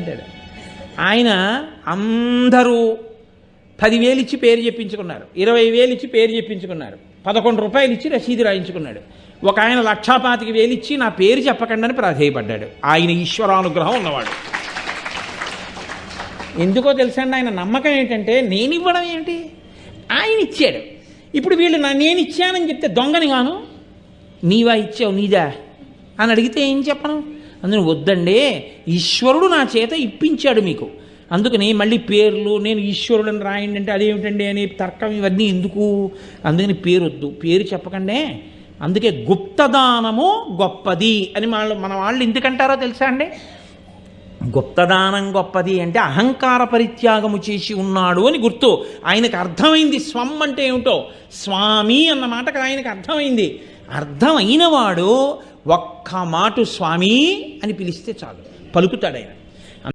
అంటాడు. ఆయన అందరూ 10,000 ఇచ్చి పేరు చెప్పించుకున్నారు, 20,000 ఇచ్చి పేరు చెప్పించుకున్నారు, 11 రూపాయలు ఇచ్చి రసీదు రాయించుకున్నాడు. ఒక ఆయన 1,25,000 ఇచ్చి నా పేరు చెప్పకండి అని ప్రాధేయపడ్డాడు. ఆయన ఈశ్వరానుగ్రహం ఉన్నవాడు. ఎందుకో తెలుసండి, ఆయన నమ్మకం ఏంటంటే నేను ఇవ్వడం ఏంటి, ఆయన ఇచ్చాడు. ఇప్పుడు వీళ్ళు నేను ఇచ్చానని చెప్తే దొంగని గాను, నీవా ఇచ్చావు నీదా అని అడిగితే ఏం చెప్పను? అందుకని వద్దండి, ఈశ్వరుడు నా చేత ఇప్పించాడు మీకు, అందుకని మళ్ళీ పేర్లు నేను ఈశ్వరుడని రాయండి అంటే అదేమిటండి అని తర్కం ఇవన్నీ ఎందుకు, అందుకని పేరు వద్దు, పేరు చెప్పకండి. అందుకే గుప్తదానము గొప్పది అని మన వాళ్ళు ఎందుకంటారో తెలుసా అండి? గుప్తదానం గొప్పది అంటే అహంకార పరిత్యాగము చేసి ఉన్నాడు అని గుర్తు. ఆయనకు అర్థమైంది స్వం అంటే ఏమిటో, స్వామి అన్న మాటకు ఆయనకు అర్థమైంది. అర్థమైనవాడు ఒక్క మాట స్వామి అని పిలిస్తే చాలు, పలుకుతాడు ఆయన.